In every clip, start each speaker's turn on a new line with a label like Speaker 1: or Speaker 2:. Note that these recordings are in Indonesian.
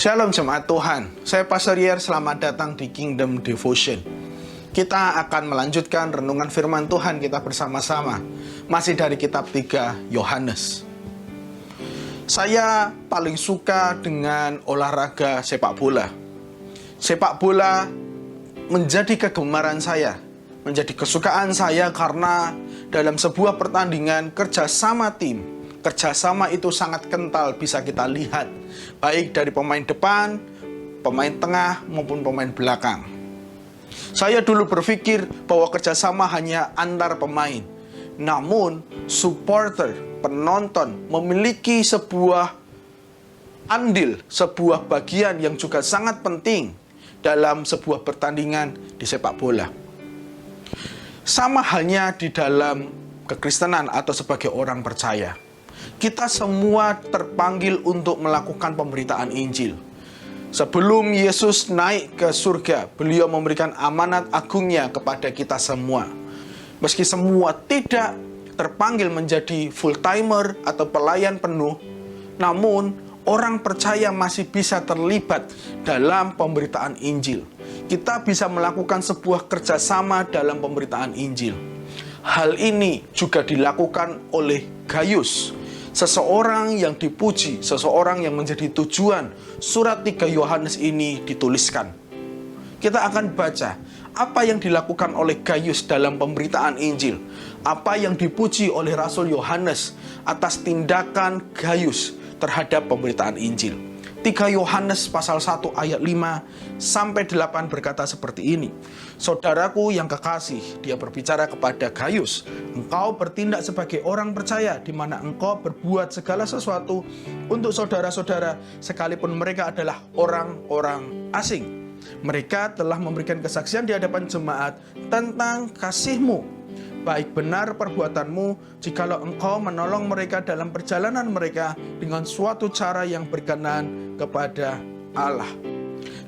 Speaker 1: Shalom jemaat Tuhan, saya Pastor Yer, selamat datang di Kingdom Devotion. Kita akan melanjutkan renungan firman Tuhan kita bersama-sama, masih dari kitab 3 Yohanes. Saya paling suka dengan olahraga sepak bola. Sepak bola menjadi kegemaran saya, menjadi kesukaan saya karena dalam sebuah pertandingan kerjasama tim, kerjasama itu sangat kental bisa kita lihat, baik dari pemain depan, pemain tengah, maupun pemain belakang. Saya dulu berpikir bahwa kerjasama hanya antar pemain. Namun, supporter, penonton memiliki sebuah andil, sebuah bagian yang juga sangat penting dalam sebuah pertandingan di sepak bola. Sama halnya di dalam kekristenan atau sebagai orang percaya. Kita semua terpanggil untuk melakukan pemberitaan Injil. Sebelum Yesus naik ke surga, beliau memberikan amanat agungnya kepada kita semua. Meski semua tidak terpanggil menjadi full-timer atau pelayan penuh, namun orang percaya masih bisa terlibat dalam pemberitaan Injil. Kita bisa melakukan sebuah kerjasama dalam pemberitaan Injil. Hal ini juga dilakukan oleh Gaius, seseorang yang dipuji, seseorang yang menjadi tujuan surat 3 Yohanes ini dituliskan. Kita akan baca apa yang dilakukan oleh Gaius dalam pemberitaan Injil, apa yang dipuji oleh Rasul Yohanes atas tindakan Gaius terhadap pemberitaan Injil. 3 Yohanes pasal 1 ayat 5 sampai 8 berkata seperti ini. Saudaraku yang kekasih, dia berbicara kepada Gaius, engkau bertindak sebagai orang percaya di mana engkau berbuat segala sesuatu untuk saudara-saudara sekalipun mereka adalah orang-orang asing. Mereka telah memberikan kesaksian di hadapan jemaat tentang kasih-Mu. Baik benar perbuatanmu jikalau engkau menolong mereka dalam perjalanan mereka dengan suatu cara yang berkenan kepada Allah.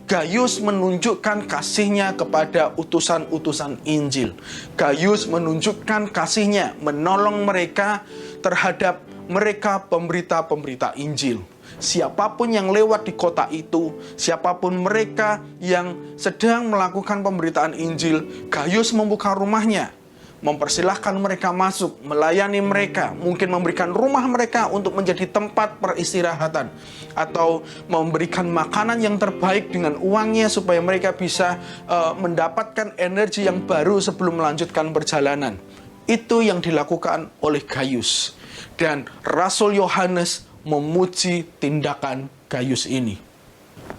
Speaker 1: Gaius menunjukkan kasihnya kepada utusan-utusan Injil. Gaius menunjukkan kasihnya menolong mereka terhadap mereka pemberita-pemberita Injil. Siapapun yang lewat di kota itu, siapapun mereka yang sedang melakukan pemberitaan Injil, Gaius membuka rumahnya, mempersilahkan mereka masuk, melayani mereka, mungkin memberikan rumah mereka untuk menjadi tempat peristirahatan, atau memberikan makanan yang terbaik dengan uangnya supaya mereka bisa mendapatkan energi yang baru sebelum melanjutkan perjalanan. Itu yang dilakukan oleh Gaius. Dan Rasul Yohanes memuji tindakan Gaius ini.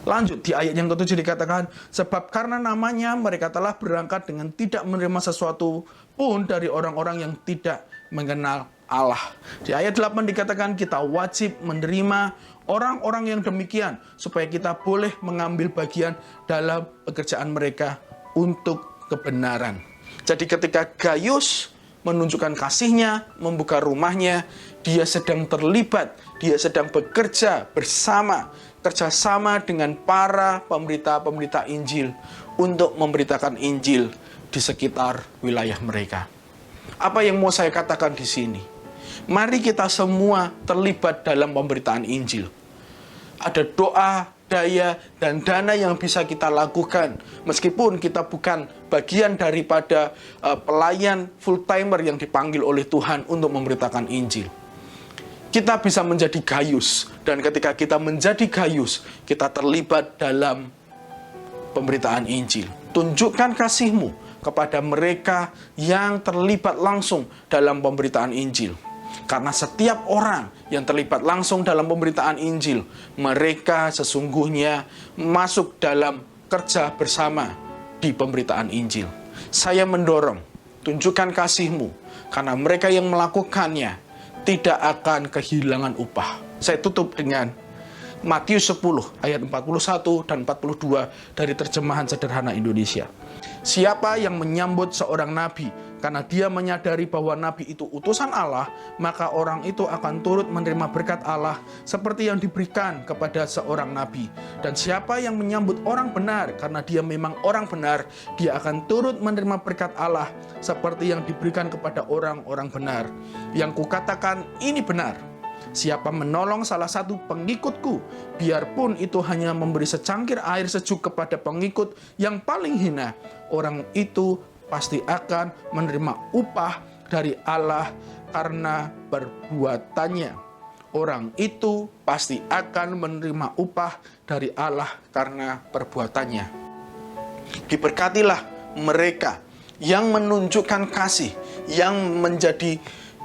Speaker 1: Lanjut di ayat yang ke-7 dikatakan, sebab karena namanya mereka telah berangkat dengan tidak menerima sesuatu pun dari orang-orang yang tidak mengenal Allah. Di ayat 8 dikatakan kita wajib menerima orang-orang yang demikian supaya kita boleh mengambil bagian dalam pekerjaan mereka untuk kebenaran. Jadi ketika Gaius menunjukkan kasihnya, membuka rumahnya, dia sedang terlibat, dia sedang bekerja bersama, kerjasama dengan para pemberita-pemberita Injil untuk memberitakan Injil di sekitar wilayah mereka. Apa yang mau saya katakan di sini? Mari kita semua terlibat dalam pemberitaan Injil. Ada doa, daya, dan dana yang bisa kita lakukan. Meskipun kita bukan bagian daripada pelayan full-timer yang dipanggil oleh Tuhan untuk memberitakan Injil. Kita bisa menjadi Gaius, dan ketika kita menjadi Gaius, kita terlibat dalam pemberitaan Injil. Tunjukkan kasih-Mu kepada mereka yang terlibat langsung dalam pemberitaan Injil. Karena setiap orang yang terlibat langsung dalam pemberitaan Injil, mereka sesungguhnya masuk dalam kerja bersama di pemberitaan Injil. Saya mendorong, tunjukkan kasih-Mu, karena mereka yang melakukannya tidak akan kehilangan upah. Saya tutup dengan Matius 10 ayat 41 dan 42 dari terjemahan sederhana Indonesia. Siapa yang menyambut seorang nabi karena dia menyadari bahwa nabi itu utusan Allah, maka orang itu akan turut menerima berkat Allah seperti yang diberikan kepada seorang nabi. Dan siapa yang menyambut orang benar karena dia memang orang benar, dia akan turut menerima berkat Allah seperti yang diberikan kepada orang-orang benar. Yang kukatakan ini benar. Siapa menolong salah satu pengikutku, biarpun itu hanya memberi secangkir air sejuk kepada pengikut yang paling hina, orang itu pasti akan menerima upah dari Allah karena perbuatannya. Orang itu pasti akan menerima upah dari Allah karena perbuatannya. Diberkatilah mereka yang menunjukkan kasih, yang menjadi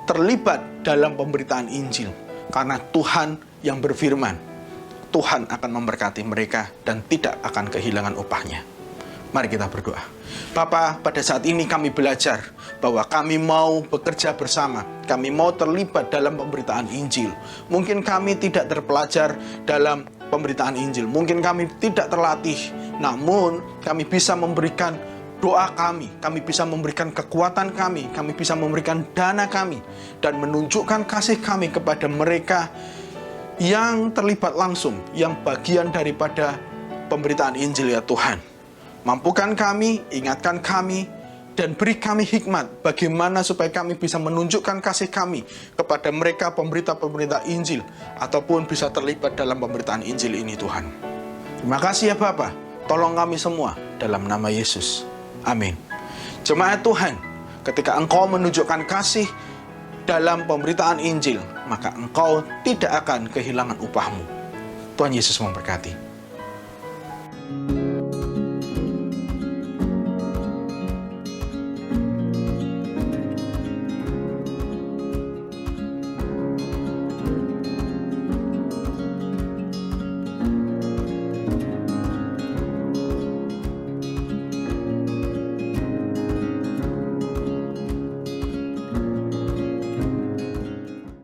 Speaker 1: terlibat dalam pemberitaan Injil. Karena Tuhan yang berfirman, Tuhan akan memberkati mereka dan tidak akan kehilangan upahnya. Mari kita berdoa. Bapa, pada saat ini kami belajar bahwa kami mau bekerja bersama. Kami mau terlibat dalam pemberitaan Injil. Mungkin kami tidak terpelajar dalam pemberitaan Injil. Mungkin kami tidak terlatih. Namun kami bisa memberikan doa kami bisa memberikan kekuatan kami bisa memberikan dana kami, dan menunjukkan kasih kami kepada mereka yang terlibat langsung, yang bagian daripada pemberitaan Injil ya Tuhan. Mampukan kami, ingatkan kami, dan beri kami hikmat bagaimana supaya kami bisa menunjukkan kasih kami kepada mereka pemberita-pemberita Injil, ataupun bisa terlibat dalam pemberitaan Injil ini Tuhan. Terima kasih ya Bapa, tolong kami semua dalam nama Yesus. Amin. Jemaat Tuhan, ketika engkau menunjukkan kasih dalam pemberitaan Injil, maka engkau tidak akan kehilangan upahmu. Tuhan Yesus memberkati.